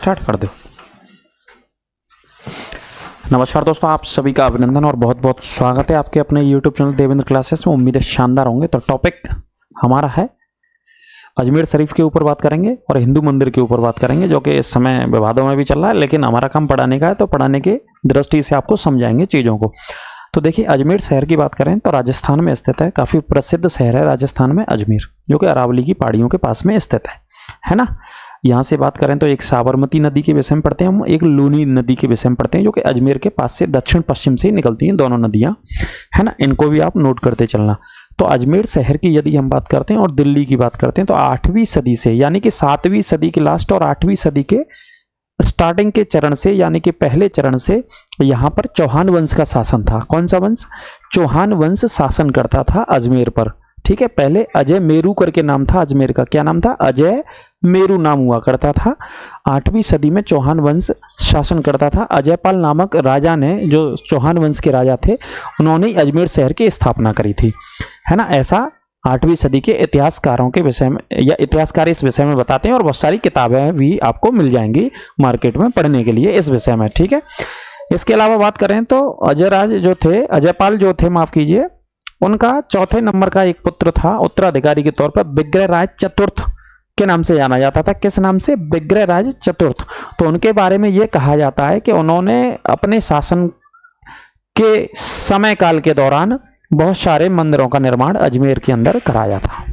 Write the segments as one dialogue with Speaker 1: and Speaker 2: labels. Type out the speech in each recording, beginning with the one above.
Speaker 1: Start कर दो। नमस्कार दोस्तों, आप सभी का अभिनंदन और बहुत बहुत स्वागत है आपके अपने YouTube चैनल देवेंद्र क्लासेस में। उम्मीद है शानदार होंगे। तो टॉपिक हमारा है अजमेर शरीफ के ऊपर बात करेंगे और हिंदू मंदिर के ऊपर बात करेंगे, जो कि इस समय विवादों में भी चल रहा है, लेकिन हमारा काम पढ़ाने का है, तो पढ़ाने के दृष्टि से आपको समझाएंगे चीज़ों को। तो देखिए, अजमेर शहर की बात करें तो राजस्थान में स्थित है। काफ़ी प्रसिद्ध शहर है राजस्थान में अजमेर, जो कि अरावली की पहाड़ियों के पास में स्थित है ना। यहाँ से बात करें तो एक साबरमती नदी के विषय में पढ़ते हैं हम, एक लूनी नदी के विषय में पढ़ते हैं, जो कि अजमेर के पास से दक्षिण पश्चिम से निकलती हैं दोनों नदियाँ, है ना। इनको भी आप नोट करते चलना। तो अजमेर शहर की यदि हम बात करते हैं और दिल्ली की बात करते हैं तो 8वीं सदी से, यानी कि 7वीं सदी के लास्ट और 8वीं सदी के स्टार्टिंग के चरण से, यानी कि पहले चरण से यहाँ पर चौहान वंश का शासन था। कौन सा वंश? चौहान वंश शासन करता था अजमेर पर। ठीक है, पहले अजय मेरू करके नाम था अजमेर का। क्या नाम था? अजय मेरू नाम हुआ करता था। 8वीं सदी में चौहान वंश शासन करता था। अजयपाल नामक राजा ने, जो चौहान वंश के राजा थे, उन्होंने अजमेर शहर की स्थापना करी थी, है ना। ऐसा 8वीं सदी के इतिहासकारों के विषय में, या इतिहासकार इस विषय में बताते हैं, और बहुत सारी किताबें भी आपको मिल जाएंगी मार्केट में पढ़ने के लिए इस विषय में। ठीक है, इसके अलावा बात करें तो अजयराज जो थे, अजयपाल जो थे, माफ कीजिए, उनका चौथे नंबर का एक पुत्र था उत्तराधिकारी के तौर पर, विग्रहराज चतुर्थ के नाम से जाना जाता था। किस नाम से? विग्रहराज चतुर्थ। तो उनके बारे में यह कहा जाता है कि उन्होंने अपने शासन के समय काल के दौरान बहुत सारे मंदिरों का निर्माण अजमेर के अंदर कराया था।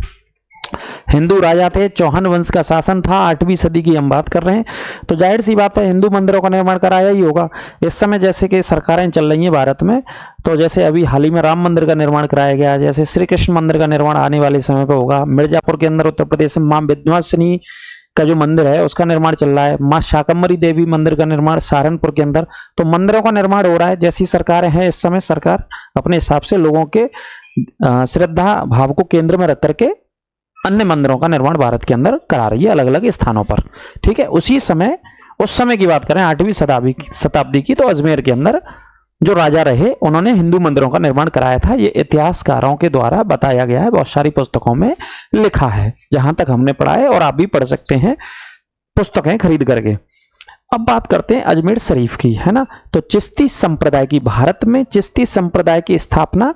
Speaker 1: हिंदू राजा थे, चौहान वंश का शासन था, 8वीं सदी की हम बात कर रहे हैं, तो जाहिर सी बात है हिंदू मंदिरों का निर्माण कराया ही होगा। इस समय जैसे कि सरकारें चल रही हैं भारत में, तो जैसे अभी हाल ही में राम मंदिर का निर्माण कराया गया, जैसे श्री कृष्ण मंदिर का निर्माण आने वाले समय पर होगा। मिर्जापुर के अंदर उत्तर प्रदेश में मां विंध्यवासिनी का जो मंदिर है उसका निर्माण चल रहा है। मां शाकंभरी देवी मंदिर का निर्माण सहारनपुर के अंदर। तो मंदिरों का निर्माण हो रहा है। जैसी सरकारें हैं इस समय, सरकार अपने हिसाब से लोगों के श्रद्धा भाव को केंद्र में रख करके अन्य मंदिरों का निर्माण भारत के अंदर करा रही है अलग अलग स्थानों पर। ठीक है, उसी समय, उस समय की बात करें 8वीं शताब्दी की, तो अजमेर के अंदर जो राजा रहे उन्होंने हिंदू मंदिरों का निर्माण कराया था। ये इतिहासकारों के द्वारा बताया गया है, बहुत सारी पुस्तकों में लिखा है, जहां तक हमने पढ़ा है, और आप भी पढ़ सकते हैं पुस्तकें खरीद करके। अब बात करते हैं अजमेर शरीफ की, है ना। तो चिश्ती संप्रदाय की, भारत में चिश्ती संप्रदाय की स्थापना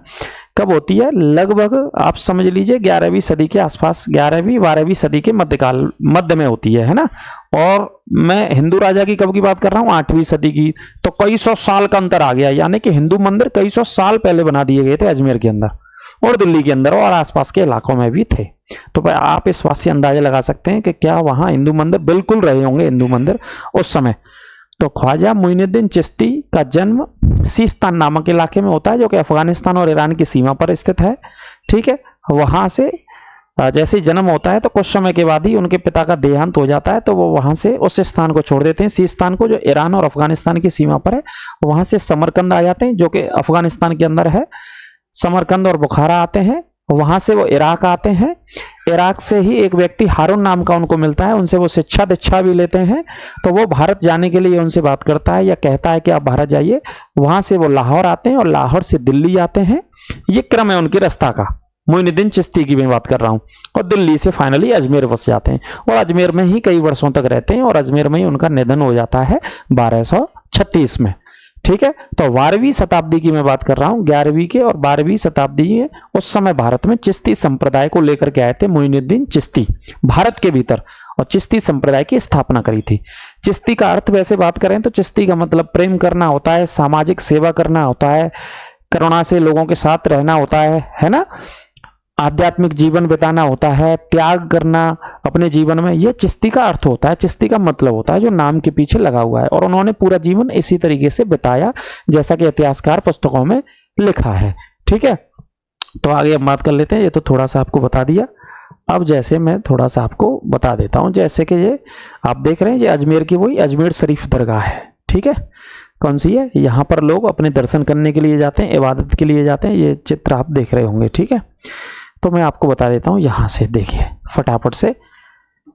Speaker 1: कब होती है? लगभग आप समझ लीजिए 11वीं सदी के आसपास, 11वीं 12वीं सदी के मध्य में होती है ना। और मैं हिंदू राजा की कब की बात कर रहा हूँ? 8वीं सदी की। तो कई सौ साल का अंतर आ गया, यानी कि हिंदू मंदिर कई सौ साल पहले बना दिए गए थे अजमेर के अंदर और दिल्ली के अंदर और आसपास के इलाकों में भी थे। तो आप इस बात से अंदाजा लगा सकते हैं कि क्या वहां हिंदू मंदिर बिल्कुल रहे होंगे, हिंदू मंदिर उस समय। तो ख्वाजा मुइनुद्दीन चिश्ती का जन्म सीस्तान नामक इलाके में होता है, जो कि अफगानिस्तान और ईरान की सीमा पर स्थित है। ठीक है, वहां से जैसे जन्म होता है तो कुछ समय के बाद ही उनके पिता का देहांत हो जाता है, तो वो वहां से उस स्थान को छोड़ देते हैं, सीस्तान को, जो ईरान और अफगानिस्तान की सीमा पर है। वहां से समरकंद आ जाते हैं, जो कि अफगानिस्तान के अंदर है। समरकंद और बुखारा आते हैं, वहां से वो इराक आते हैं। इराक से ही एक व्यक्ति हारून नाम का उनको मिलता है, उनसे वो शिक्षा दीक्षा भी लेते हैं। तो वो भारत जाने के लिए उनसे बात करता है या कहता है कि आप भारत जाइए। वहां से वो लाहौर आते हैं और लाहौर से दिल्ली आते हैं। ये क्रम है उनके रास्ता का। मुइनुद्दीन चिश्ती की मैं बात कर रहा हूं। और दिल्ली से फाइनली अजमेर बस जाते हैं और अजमेर में ही कई वर्षों तक रहते हैं, और अजमेर में ही उनका निधन हो जाता है 1236 में। ठीक है, तो 12वीं शताब्दी की मैं बात कर रहा हूं, 11वीं के और 12वीं शताब्दी में उस समय भारत में चिश्ती संप्रदाय को लेकर के आए थे मुइनुद्दीन चिश्ती भारत के भीतर, और चिश्ती संप्रदाय की स्थापना करी थी। चिश्ती का अर्थ वैसे बात करें तो चिश्ती का मतलब प्रेम करना होता है, सामाजिक सेवा करना होता है, करुणा से लोगों के साथ रहना होता है ना, आध्यात्मिक जीवन बिताना होता है, त्याग करना अपने जीवन में, यह चिश्ती का अर्थ होता है, चिश्ती का मतलब होता है, जो नाम के पीछे लगा हुआ है। और उन्होंने पूरा जीवन इसी तरीके से बिताया, जैसा कि इतिहासकार पुस्तकों में लिखा है। ठीक है, तो आगे हम बात कर लेते हैं। ये तो थोड़ा सा आपको बता दिया। अब जैसे मैं थोड़ा सा आपको बता देता हूं, जैसे कि ये आप देख रहे हैं, ये अजमेर की वही अजमेर शरीफ दरगाह है। ठीक है, कौन सी है? यहाँ पर लोग अपने दर्शन करने के लिए जाते हैं, इबादत के लिए जाते हैं। ये चित्र आप देख रहे होंगे। ठीक है, तो मैं आपको बता देता हूं, यहां से देखिए, फटाफट से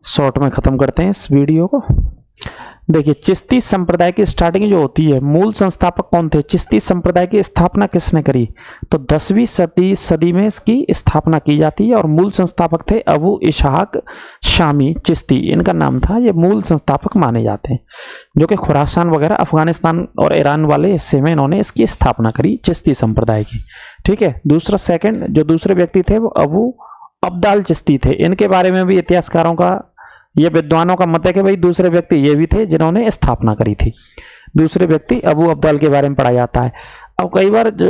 Speaker 1: शॉर्ट में खत्म करते हैं इस वीडियो को। देखिए चिश्ती संप्रदाय की स्टार्टिंग जो होती है, मूल संस्थापक कौन थे? चिश्ती संप्रदाय की स्थापना किसने करी? तो 10वीं सदी में इसकी स्थापना की जाती है और मूल संस्थापक थे अबू इशहाक शामी चिश्ती, इनका नाम था। ये मूल संस्थापक माने जाते हैं, जो कि खुरासान वगैरह अफगानिस्तान और ईरान वाले हिस्से में इन्होंने इसकी स्थापना करी चिश्ती संप्रदाय की। ठीक है। दूसरा सेकंड जो दूसरे व्यक्ति थे वो अबू अब्दाल चिश्ती थे। इनके बारे में भी इतिहासकारों का, ये विद्वानों का मत है कि भाई दूसरे व्यक्ति ये भी थे जिन्होंने स्थापना करी थी। दूसरे व्यक्ति अबू अब्दाल के बारे में पढ़ा जाता है। अब कई बार जो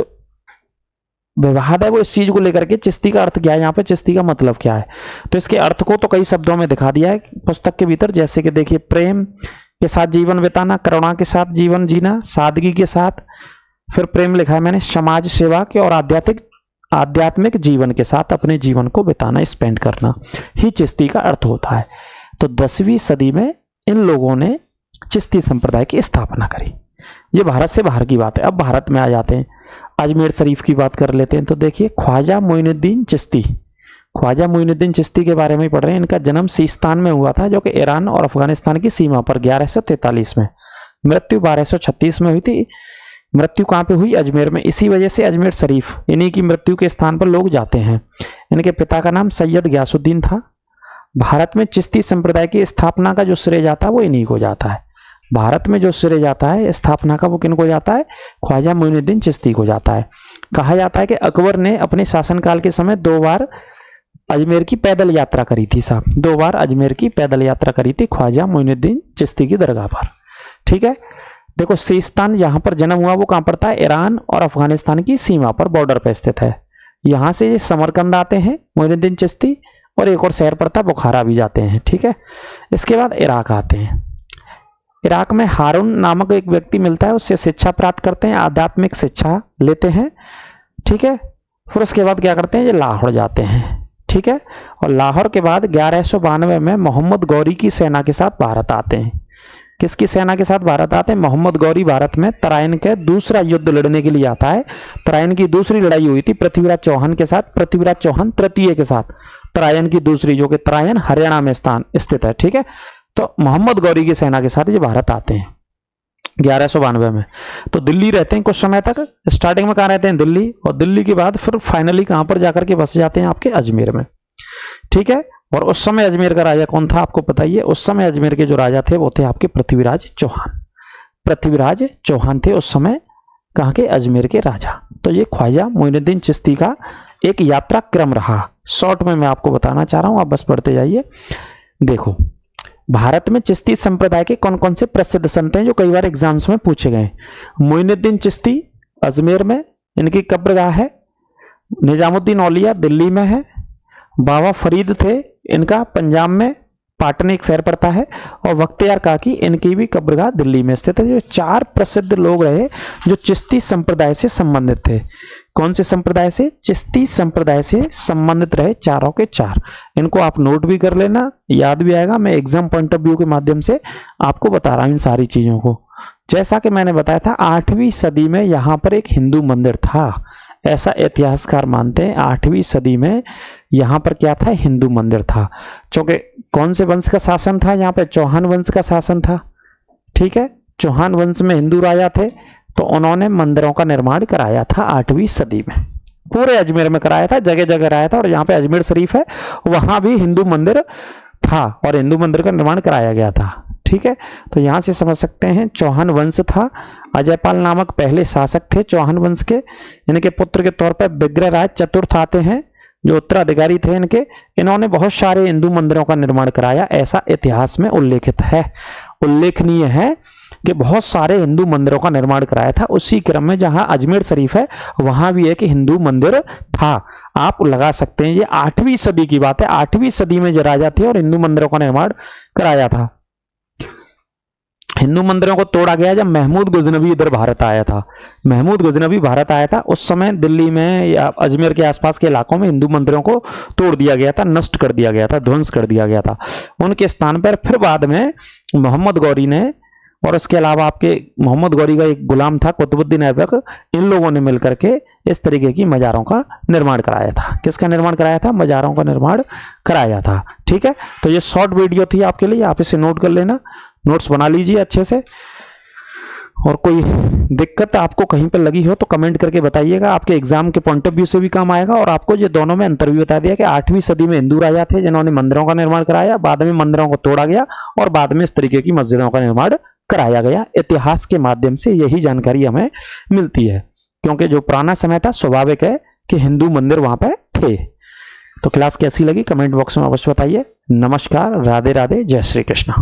Speaker 1: विवाद है वो इस चीज को लेकर के, चिश्ती का अर्थ क्या है, यहाँ पे चिश्ती का मतलब क्या है, तो इसके अर्थ को तो कई शब्दों में दिखा दिया है पुस्तक के भीतर, जैसे कि देखिए प्रेम के साथ जीवन बिताना, करुणा के साथ जीवन जीना, सादगी के साथ, फिर प्रेम लिखा है मैंने, समाज सेवा के और आध्यात्मिक जीवन के साथ अपने जीवन को बिताना, स्पेंड करना ही चिश्ती का अर्थ होता है। तो 10वीं सदी में इन लोगों ने चिश्ती संप्रदाय की स्थापना करी। ये भारत से बाहर की बात है। अब भारत में आ जाते हैं, अजमेर शरीफ की बात कर लेते हैं। तो देखिए ख्वाजा मोइनुद्दीन चिश्ती, ख्वाजा मोइनुद्दीन चिश्ती के बारे में पढ़ रहे हैं। इनका जन्म सीस्तान में हुआ था, जो कि ईरान और अफगानिस्तान की सीमा पर 1143 में, मृत्यु 1236 में हुई थी। मृत्यु कहाँ पे हुई? अजमेर में। इसी वजह से अजमेर शरीफ, इन्हीं की मृत्यु के स्थान पर लोग जाते हैं। इनके पिता का नाम सैयद गयासुद्दीन था। भारत में चिश्ती संप्रदाय की स्थापना का जो श्रेय जाता है वो इन्हीं को जाता है। भारत में जो श्रेय जाता है स्थापना का वो किन को जाता है? ख्वाजा मोइनुद्दीन चिश्ती को जाता है। कहा जाता है कि अकबर ने अपने शासनकाल के समय 2 बार अजमेर की पैदल यात्रा करी थी साहब, 2 बार अजमेर की पैदल यात्रा करी थी ख्वाजा मोइनुद्दीन चिश्ती की दरगाह पर। ठीक है। देखो सीस्तान जहां पर जन्म हुआ वो कहां पड़ता है? ईरान और अफगानिस्तान की सीमा पर, बॉर्डर पर स्थित है। यहां से ये समरकंद आते हैं मोइनुद्दीन चिश्ती, और एक और शहर पड़ता है बुखारा भी जाते हैं। ठीक है। इसके बाद इराक आते हैं। इराक में हारून नामक एक व्यक्ति मिलता है, उससे शिक्षा प्राप्त करते हैं, आध्यात्मिक शिक्षा लेते हैं। ठीक है। फिर उसके बाद क्या करते हैं? ये लाहौर जाते हैं। ठीक है। और लाहौर के बाद 1192 में मोहम्मद गौरी की सेना के साथ भारत आते हैं। किसकी सेना के साथ भारत आते हैं? मोहम्मद गौरी भारत में तराइन के दूसरा युद्ध लड़ने के लिए आता है। तराइन की दूसरी लड़ाई हुई थी पृथ्वीराज चौहान के साथ, पृथ्वीराज चौहान तृतीय के साथ। तराइन की दूसरी, जो कि तराइन हरियाणा में स्थित है। ठीक है। तो मोहम्मद गौरी की सेना के साथ ये भारत आते हैं 1192 में। तो दिल्ली रहते हैं कुछ समय तक। स्टार्टिंग में कहाँ रहते हैं? दिल्ली। और दिल्ली के बाद फिर फाइनली कहां पर जाकर के बस जाते हैं? आपके अजमेर में। ठीक है। और उस समय अजमेर का राजा कौन था आपको पता ही है। उस समय अजमेर के जो राजा थे वो थे आपके पृथ्वीराज चौहान। पृथ्वीराज चौहान थे उस समय कहां के? अजमेर के राजा। तो ये ख्वाजा मोइनुद्दीन चिश्ती का एक यात्रा क्रम रहा। शॉर्ट में मैं आपको बताना चाह रहा हूं, आप बस पढ़ते जाइए। देखो भारत में चिश्ती संप्रदाय के कौन कौन से प्रसिद्ध संत हैं जो कई बार एग्जाम्स में पूछे गए। मोइनुद्दीन चिश्ती अजमेर में, इनकी कब्रगाह है। निजामुद्दीन औलिया दिल्ली में है। बाबा फरीद थे, इनका पंजाब में पाटन एक शहर पड़ता है। और बख्तियार काकी, इनकी भी कब्रगाह दिल्ली में स्थित है। जो 4 प्रसिद्ध लोग रहे जो चिश्ती संप्रदाय से संबंधित थे। कौन से संप्रदाय से? चिश्ती संप्रदाय से संबंधित रहे, चारों के 4। इनको आप नोट भी कर लेना, याद भी आएगा। मैं एग्जाम पॉइंट ऑफ व्यू के माध्यम से आपको बता रहा हूं इन सारी चीजों को। जैसा कि मैंने बताया था 8वीं सदी में यहां पर एक हिंदू मंदिर था, ऐसा इतिहासकार मानते हैं। 8वीं सदी में यहां पर क्या था? हिंदू मंदिर था। क्योंकि कौन से वंश का शासन था यहाँ पे? चौहान वंश का शासन था। ठीक है। चौहान वंश में हिंदू राजा थे, तो उन्होंने मंदिरों का निर्माण कराया था 8वीं सदी में। पूरे अजमेर में कराया था, जगह जगह कराया था। और यहाँ पे अजमेर शरीफ है, वहां भी हिंदू मंदिर था और हिंदू मंदिर का निर्माण कराया गया था। ठीक है। तो यहां से समझ सकते हैं चौहान वंश था। अजयपाल नामक पहले शासक थे चौहान वंश के। इनके पुत्र के तौर पर विग्रहराज चतुर्थ आते हैं, जो उत्तराधिकारी थे इनके। इन्होंने बहुत सारे हिंदू मंदिरों का निर्माण कराया, ऐसा इतिहास में उल्लेखित है। उल्लेखनीय है कि बहुत सारे हिंदू मंदिरों का निर्माण कराया था। उसी क्रम में जहां अजमेर शरीफ है वहां भी एक हिंदू मंदिर था। आप लगा सकते हैं ये 8वीं सदी की बात है। 8वीं सदी में जो राजा थे और हिंदू मंदिरों का निर्माण कराया था। हिंदू मंदिरों को तोड़ा गया जब महमूद गजनवी इधर भारत आया था। महमूद गजनवी भारत आया था, उस समय दिल्ली में या अजमेर के आसपास के इलाकों में हिंदू मंदिरों को तोड़ दिया गया था, नष्ट कर दिया गया था, ध्वंस कर दिया गया था। उनके स्थान पर फिर बाद में मोहम्मद गौरी ने, और उसके अलावा आपके मोहम्मद गौरी का एक गुलाम था कुतुबुद्दीन ऐबक, इन लोगों ने मिलकर के इस तरीके की मज़ारों का निर्माण कराया था। किसका निर्माण कराया था? मज़ारों का निर्माण कराया था। ठीक है। तो ये शॉर्ट वीडियो थी आपके लिए, आप इसे नोट कर लेना। नोट्स बना लीजिए अच्छे से, और कोई दिक्कत आपको कहीं पर लगी हो तो कमेंट करके बताइएगा, आपके एग्जाम के पॉइंट ऑफ व्यू से भी काम आएगा। और आपको ये दोनों में अंतर भी बता दिया कि 8वीं सदी में हिंदू राजा थे जिन्होंने मंदिरों का निर्माण कराया, बाद में मंदिरों को तोड़ा गया और बाद में इस तरीके की मस्जिदों का निर्माण कराया गया। इतिहास के माध्यम से यही जानकारी हमें मिलती है, क्योंकि जो पुराना समय था स्वाभाविक है कि हिंदू मंदिर वहां पे थे। तो क्लास कैसी लगी कमेंट बॉक्स में अवश्य बताइए। नमस्कार, राधे राधे, जय श्री कृष्ण।